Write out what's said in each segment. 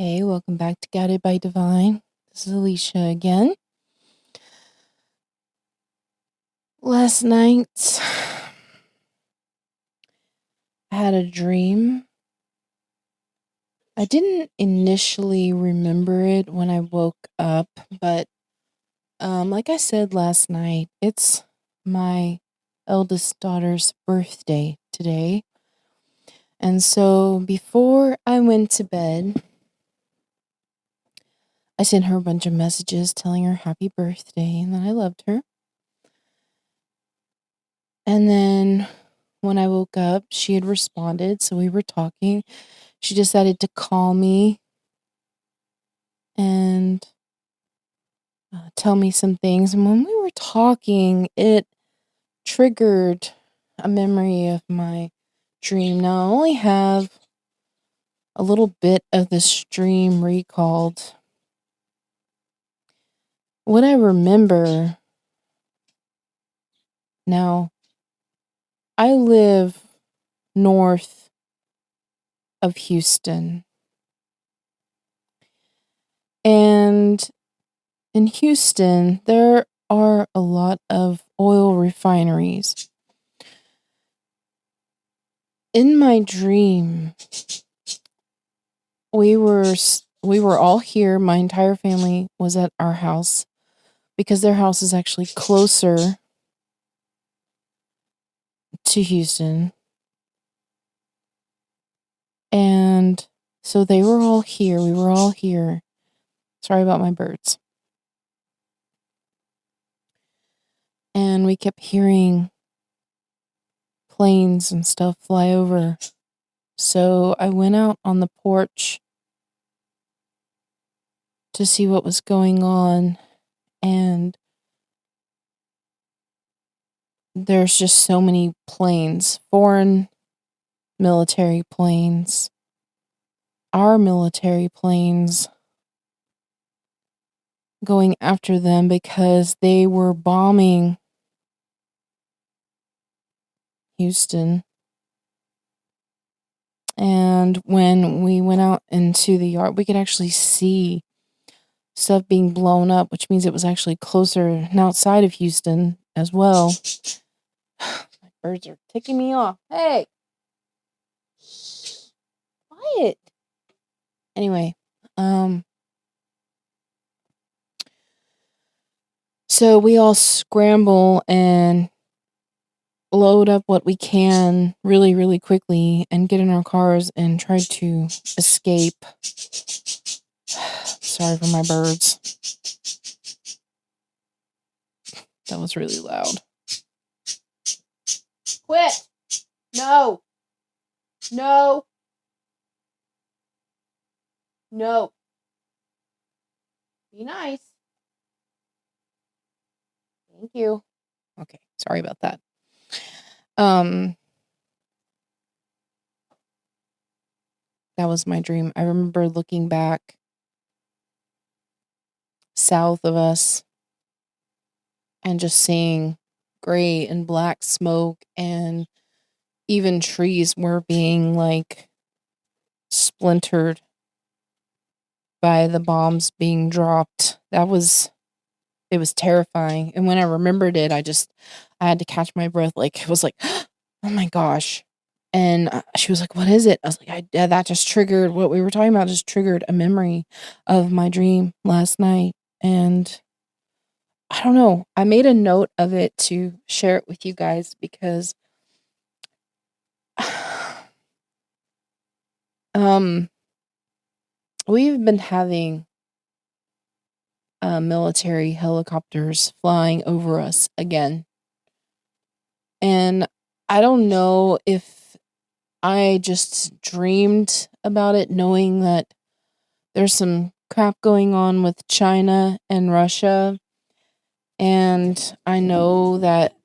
Hey, welcome back to Guided by Divine. This is Alicia again. Last night, I had a dream. I didn't initially remember it when I woke up, but like I said last night, it's my eldest daughter's birthday today. And so before I went to bed, I sent her a bunch of messages telling her happy birthday and that I loved her. And then when I woke up, she had responded, so we were talking. She decided to call me and tell me some things. And when we were talking, it triggered a memory of my dream. Now, I only have a little bit of this dream recalled. What I remember now, I live north of Houston. And in Houston, there are a lot of oil refineries. In my dream, we were all here. My entire family was at our house because their house is actually closer to Houston. And so they were all here. We were all here. Sorry about my birds. And we kept hearing planes and stuff fly over. So I went out on the porch to see what was going on, and there's just so many planes, foreign military planes, our military planes, going after them because they were bombing Houston. And when we went out into the yard, we could actually see stuff being blown up, which means it was actually closer and outside of Houston as well. My birds are ticking me off. Hey! Quiet! Anyway, so we all scramble and load up what we can really, really quickly and get in our cars and try to escape. Sorry for my birds. That was really loud. Quit! No! No! No! Be nice. Thank you. Okay, sorry about that. That was my dream. I remember looking back south of us and just seeing gray and black smoke, and even trees were being like splintered by the bombs being dropped. It was terrifying. And when I remembered it, I had to catch my breath. Like, it was like, oh my gosh. And she was like, what is it? I was like, that just triggered what we were talking about, just triggered a memory of my dream last night. And I don't know. I made a note of it to share it with you guys because we've been having military helicopters flying over us again. And I don't know if I just dreamed about it, knowing that there's some crap going on with China and Russia. And I know that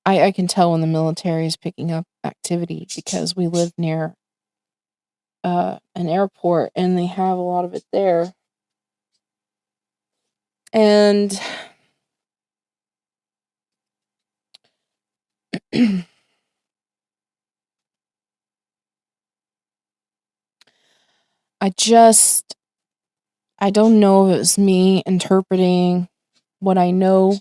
I can tell when the military is picking up activity because we live near an airport and they have a lot of it there. And I don't know if it was me interpreting what I know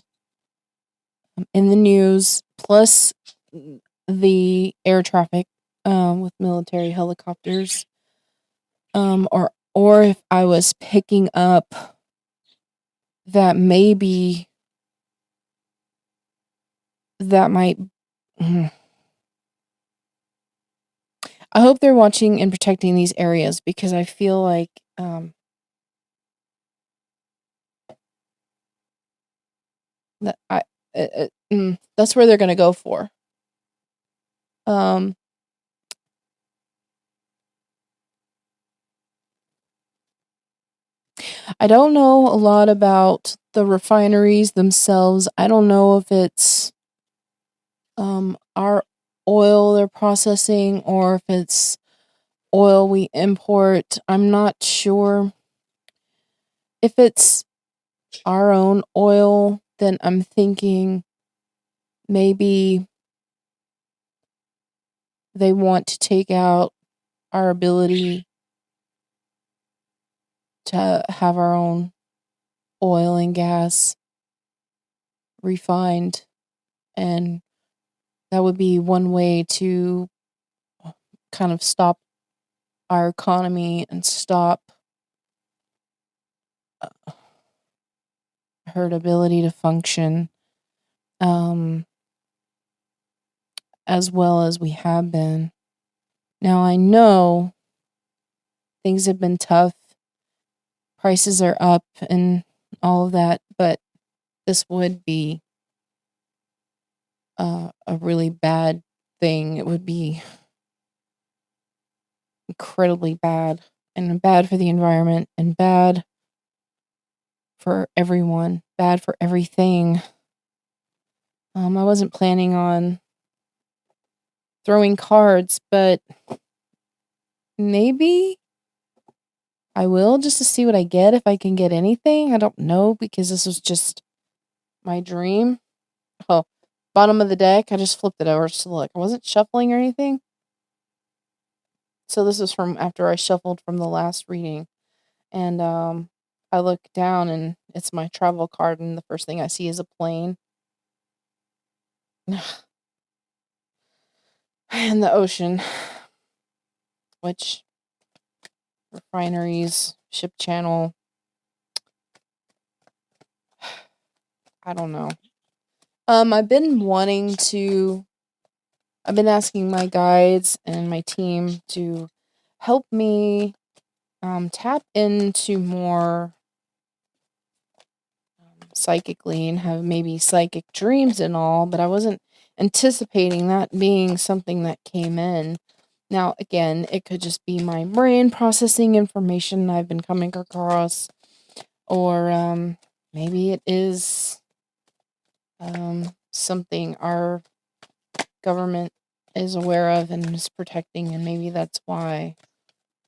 in the news, plus the air traffic with military helicopters, or if I was picking up that maybe that might. I hope they're watching and protecting these areas because I feel like that that's where they're going to go for. Um, I don't know a lot about the refineries themselves. I don't know if it's our oil they're processing or if it's oil we import. I'm not sure. If it's our own oil, then I'm thinking maybe they want to take out our ability to have our own oil and gas refined, and that would be one way to kind of stop our economy and stop her ability to function as well as we have been. Now I know things have been tough, prices are up and all of that, but this would be a really bad thing. It would be incredibly bad and bad for the environment and bad for everyone, bad for everything. I wasn't planning on throwing cards, but maybe I will just to see what I get if I can get anything. I don't know because this was just my dream. Oh, bottom of the deck. I just flipped it over to look. I wasn't shuffling or anything. So this is from after I shuffled from the last reading. And I look down and it's my travel card and the first thing I see is a plane. And the ocean, which refineries, ship channel, I don't know. I've been asking my guides and my team to help me tap into more psychically and have maybe psychic dreams and all, but I wasn't anticipating that being something that came in. Now, again, it could just be my brain processing information I've been coming across, or maybe it is something our government is aware of and is protecting, and maybe that's why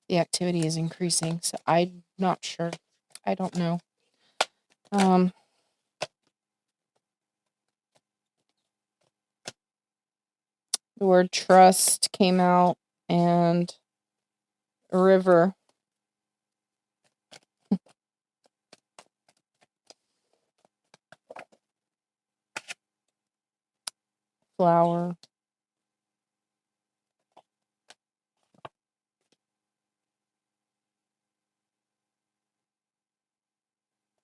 the activity is increasing. So I'm not sure. I don't know. The word trust came out and a river. Flower.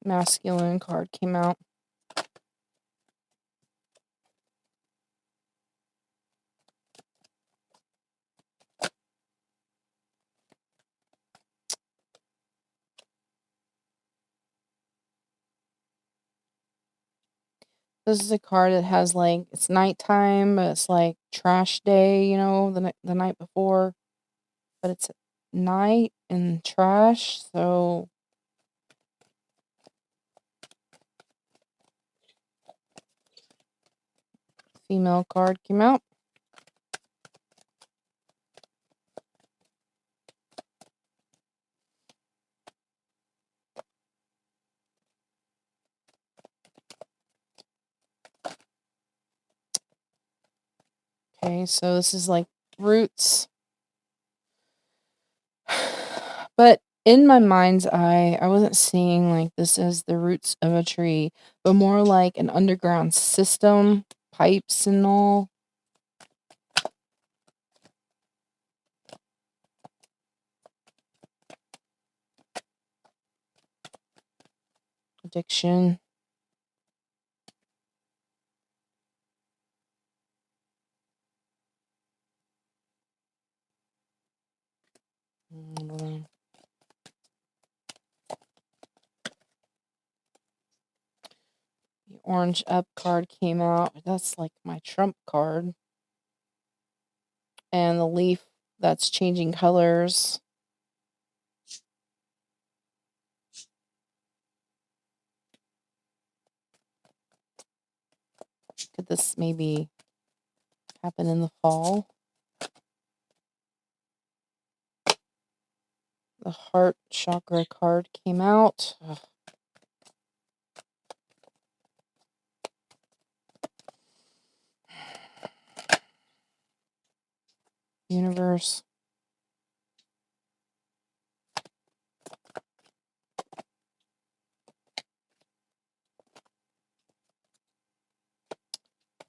Masculine card came out. This is a card that has like it's nighttime, but it's like trash day, the night before, but it's night and trash, so female card came out. Okay, so this is like roots. But in my mind's eye, I wasn't seeing like this as the roots of a tree, but more like an underground system, pipes and all. Addiction. I don't know. The orange up card came out. That's like my trump card. And the leaf that's changing colors. Could this maybe happen in the fall? The heart chakra card came out. Ugh. Universe.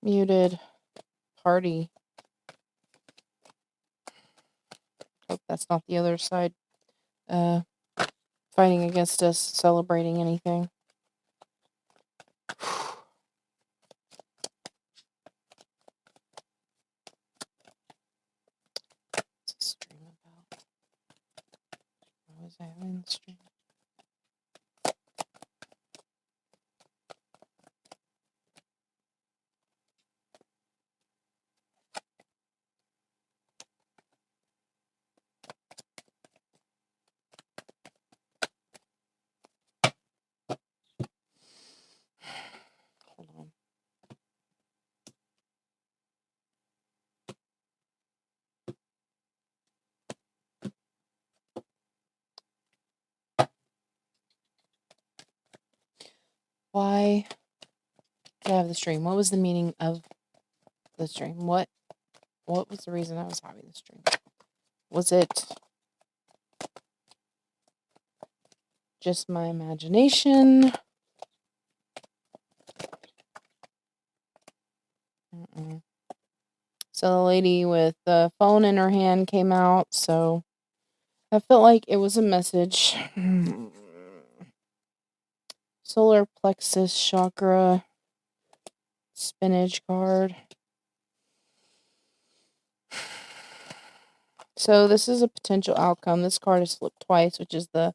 Muted. Party. Hope that's not the other side fighting against us, celebrating anything. What's this stream about? What was I having the stream? Hold on. Why did I have the stream? What was the meaning of the stream? What was the reason I was having the stream? Was it just my imagination? Mm-mm. So the lady with the phone in her hand came out, so I felt like it was a message. Solar plexus chakra spinach card. So this is a potential outcome. This card is flipped twice, which is the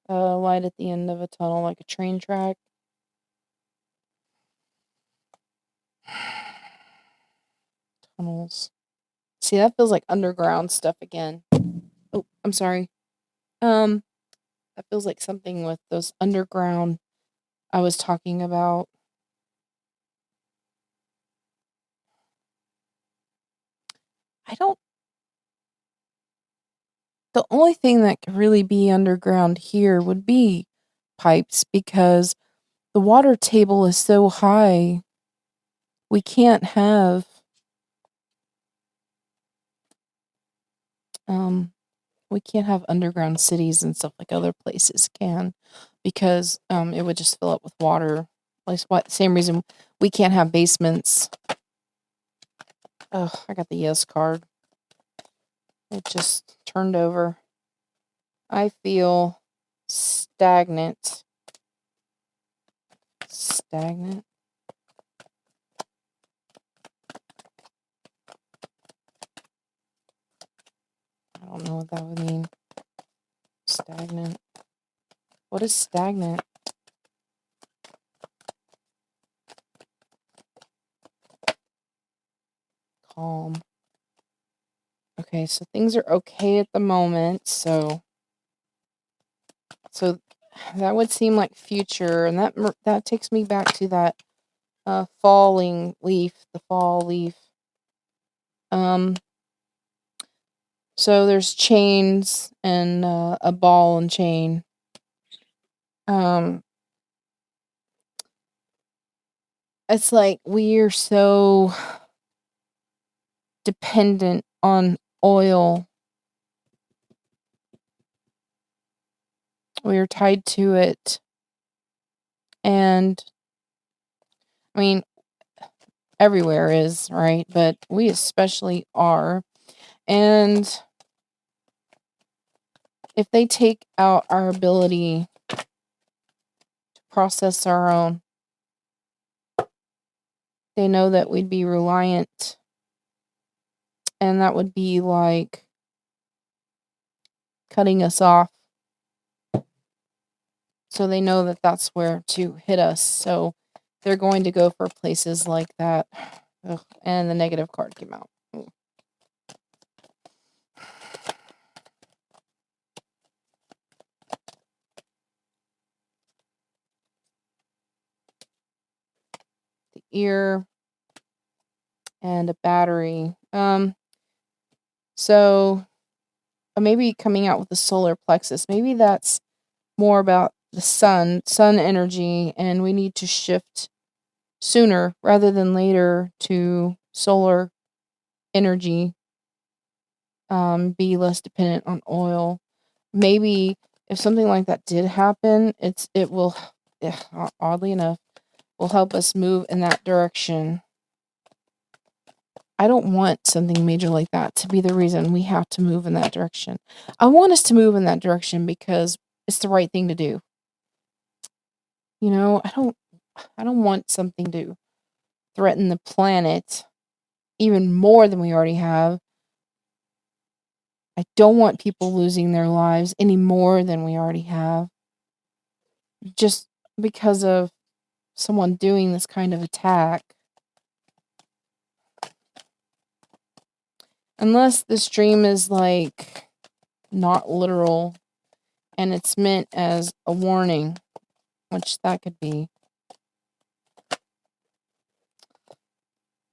light at the end of a tunnel, like a train track. Tunnels. See, that feels like underground stuff again. Oh, I'm sorry. That feels like something with those underground I was talking about. The only thing that could really be underground here would be pipes because the water table is so high. We can't have underground cities and stuff like other places can because it would just fill up with water. Like same reason we can't have basements. Oh, I got the yes card. It just turned over. I feel stagnant. Stagnant? I don't know what that would mean. Stagnant. What is stagnant? Calm. Okay, so things are okay at the moment, so that would seem like future, and that takes me back to that falling leaf, the fall leaf. So there's chains and a ball and chain. It's like we're so dependent on oil. We are tied to it. And I mean, everywhere is, right? But we especially are. And if they take out our ability to process our own, they know that we'd be reliant. And that would be like cutting us off. So they know that that's where to hit us. So they're going to go for places like that. Ugh, and the negative card came out. Ooh. The ear and a battery. So maybe coming out with the solar plexus. Maybe that's more about the sun energy, and we need to shift sooner rather than later to solar energy. Be less dependent on oil. Maybe if something like that did happen, it will, oddly enough, will help us move in that direction. I don't want something major like that to be the reason we have to move in that direction. I want us to move in that direction because it's the right thing to do. You know, I don't want something to threaten the planet even more than we already have. I don't want people losing their lives any more than we already have. Just because of someone doing this kind of attack. Unless this dream is like not literal and it's meant as a warning, which that could be.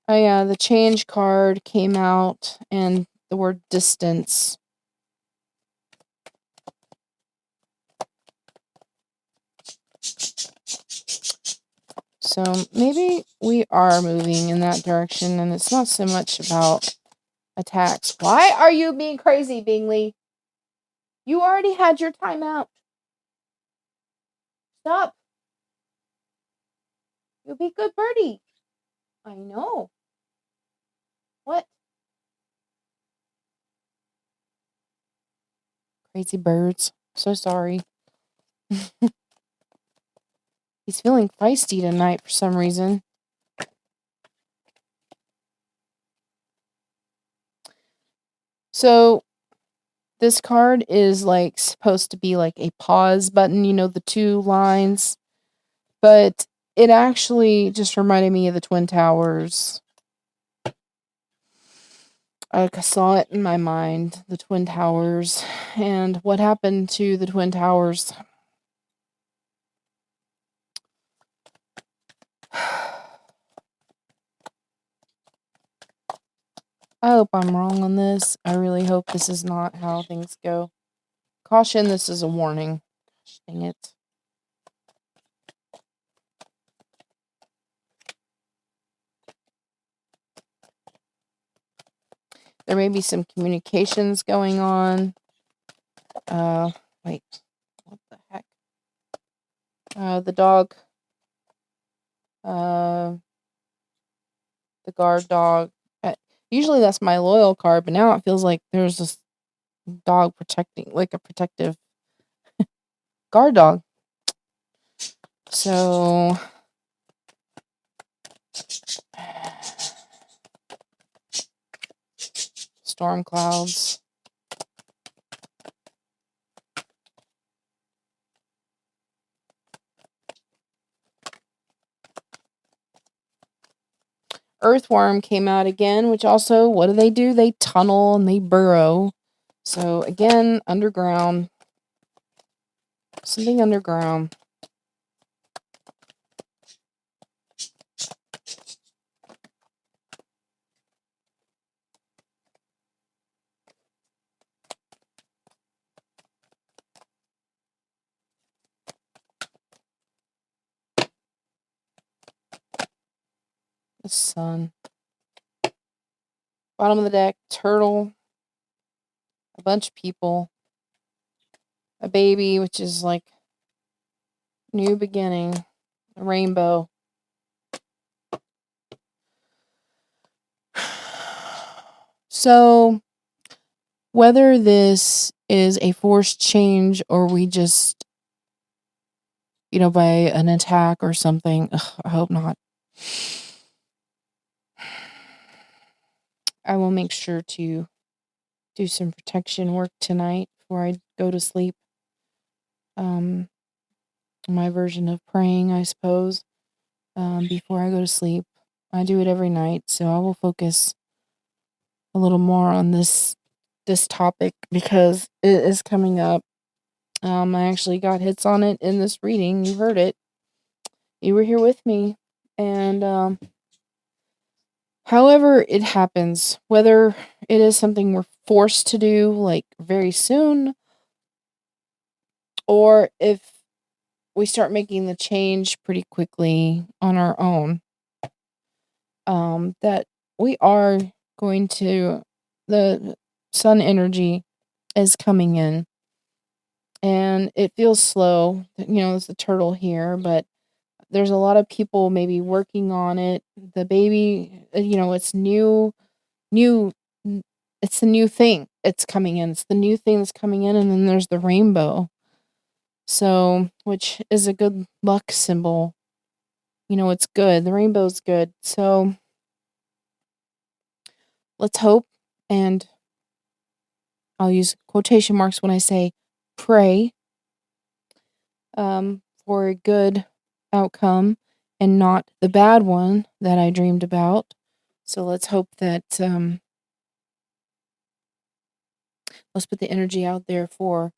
Oh yeah, the change card came out and the word distance. So maybe we are moving in that direction and it's not so much about attacks. Why are you being crazy, Bingley? You already had your time out. Stop. You'll be good birdie. I know. What? Crazy birds. So sorry. He's feeling feisty tonight for some reason. So this card is like supposed to be like a pause button, you know, the two lines. But it actually just reminded me of the Twin Towers. I saw it in my mind, the Twin Towers, and what happened to the Twin Towers. I hope I'm wrong on this. I really hope this is not how things go. Caution, this is a warning. Dang it. There may be some communications going on. Wait. What the heck? The dog. The guard dog. Usually that's my loyal card, but now it feels like there's this dog protecting, like a protective guard dog. So storm clouds. Earthworm came out again, which also, what do? They tunnel and they burrow. So again, underground. Something underground. The sun. Bottom of the deck, turtle. A bunch of people. a baby, which is like new beginning, a rainbow. So, whether this is a forced change or we just, by an attack or something, I hope not. I will make sure to do some protection work tonight before I go to sleep. My version of praying, I suppose, before I go to sleep. I do it every night, so I will focus a little more on this topic because it is coming up. I actually got hits on it in this reading. You heard it. You were here with me. And however it happens, whether it is something we're forced to do like very soon, or if we start making the change pretty quickly on our own, that we are going to, the sun energy is coming in and it feels slow. It's the turtle here, but there's a lot of people maybe working on it. The baby, it's new, it's the new thing. It's coming in. It's the new thing that's coming in. And then there's the rainbow. So, which is a good luck symbol. It's good. The rainbow's good. So let's hope, and I'll use quotation marks when I say pray, for a good outcome and not the bad one that I dreamed about. So let's hope that, let's put the energy out there for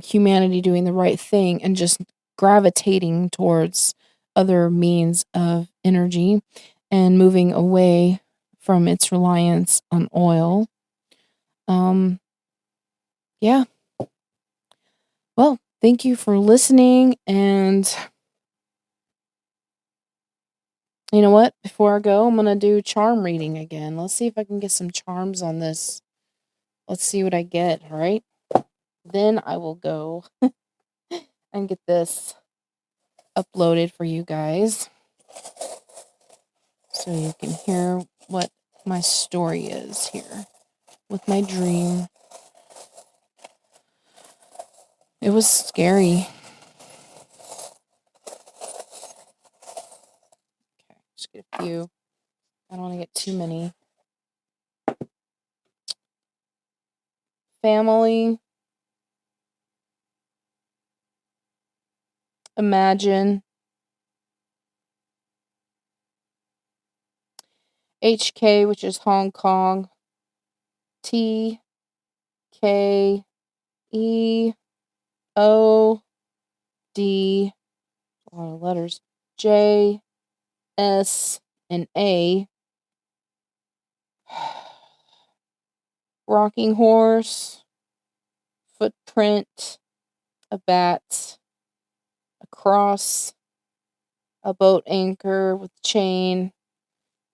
humanity doing the right thing and just gravitating towards other means of energy and moving away from its reliance on oil. Yeah. Well, thank you for listening. And you know what? Before I go, I'm going to do charm reading again. Let's see if I can get some charms on this. Let's see what I get. All right. Then I will go and get this uploaded for you guys so you can hear what my story is here with my dream. It was scary. Okay, just get a few. I don't want to get too many. Family. Imagine. HK, which is Hong Kong. T K E O D, a lot of letters, J S and A. Rocking horse, footprint, a bat, a cross, a boat anchor with chain.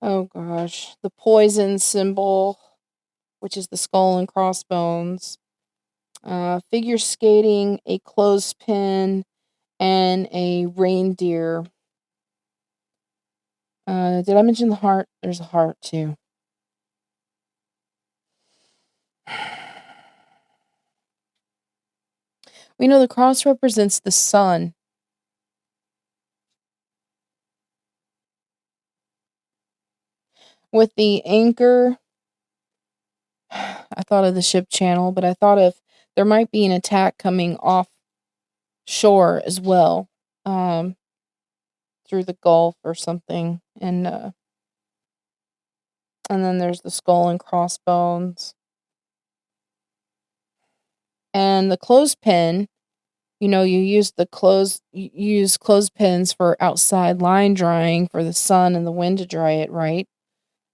Oh gosh, the poison symbol, which is the skull and crossbones. Figure skating, a clothespin, and a reindeer. Did I mention the heart? There's a heart too. We know the cross represents the sun. With the anchor, I thought of the ship channel, but I thought of there might be an attack coming off shore as well, through the Gulf or something. And then there's the skull and crossbones. And the clothespin, you use you use clothespins for outside line drying for the sun and the wind to dry it, right?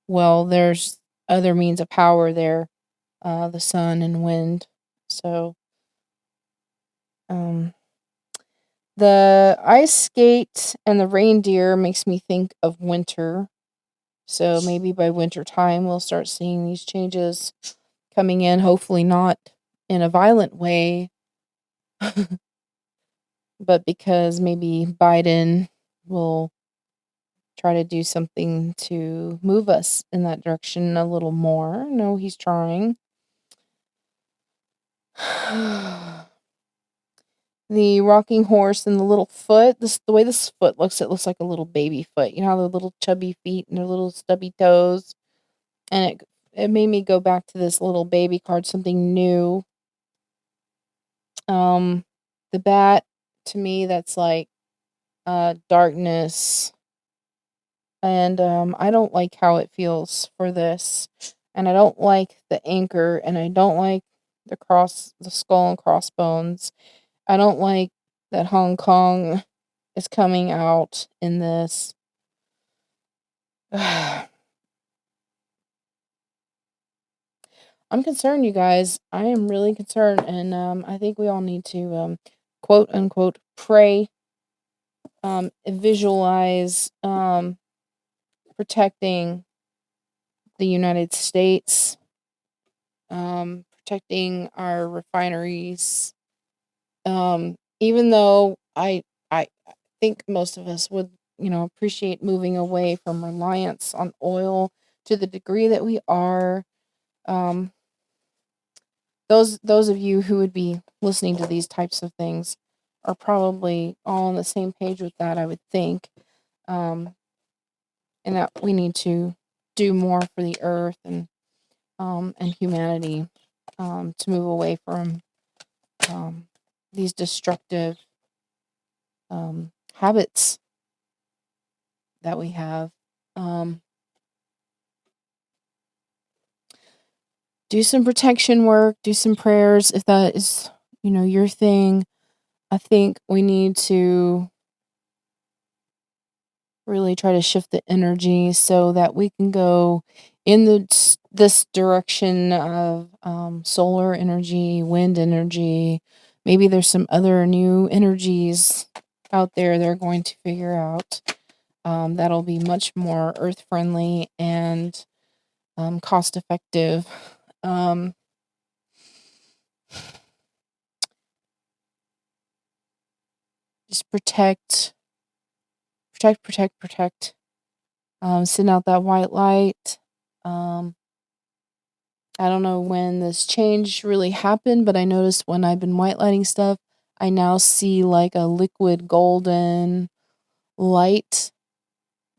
Well, there's other means of power there, the sun and wind. So, the ice skate and the reindeer makes me think of winter. So maybe by winter time we'll start seeing these changes coming in, hopefully not in a violent way, But because maybe Biden will try to do something to move us in that direction a little more. No, he's trying. The rocking horse and the little foot, the way this foot looks, it looks like a little baby foot. You know how the little chubby feet and their little stubby toes? And it made me go back to this little baby card, something new. The bat, to me, that's like darkness. And I don't like how it feels for this. And I don't like the anchor, and I don't like the skull and crossbones. I don't like that Hong Kong is coming out in this. I'm concerned, you guys. I am really concerned, and I think we all need to quote unquote pray, visualize protecting the United States, protecting our refineries. Even though I think most of us would, appreciate moving away from reliance on oil to the degree that we are. Um, those of you who would be listening to these types of things are probably all on the same page with that, I would think. And that we need to do more for the earth and humanity, to move away from these destructive habits that we have. Do some protection work, do some prayers if that is, your thing. I think we need to really try to shift the energy so that we can go in this direction of solar energy, wind energy. Maybe there's some other new energies out there they're going to figure out, that'll be much more earth friendly and cost effective. Just protect. Send out that white light. I don't know when this change really happened, but I noticed when I've been white lighting stuff, I now see like a liquid golden light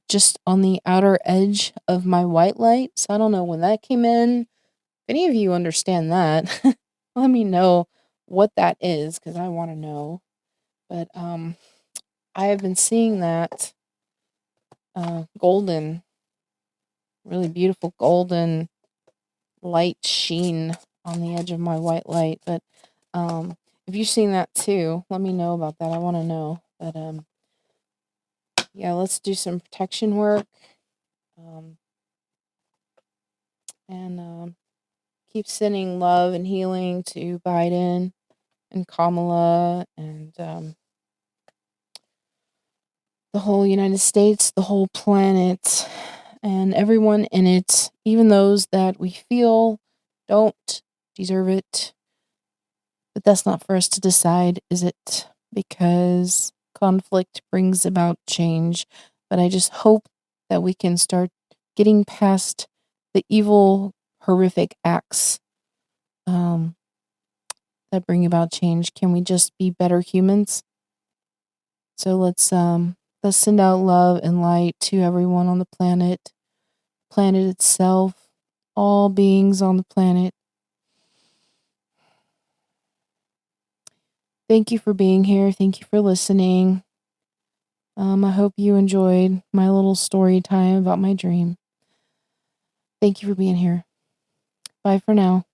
just on the outer edge of my white light. So I don't know when that came in. If any of you understand that, let me know what that is, because I want to know. But I have been seeing that golden, really beautiful golden light sheen on the edge of my white light. But if you've seen that too, let me know about that. I want to know. But yeah, let's do some protection work, and keep sending love and healing to Biden and Kamala and the whole United States, the whole planet, and everyone in it, even those that we feel don't deserve it. But that's not for us to decide, is it? Because conflict brings about change. But I just hope that we can start getting past the evil, horrific acts that bring about change. Can we just be better humans? So let's send out love and light to everyone on the planet itself, all beings on the planet. Thank you for being here. Thank you for listening. I hope you enjoyed my little story time about my dream. Thank you for being here. Bye for now.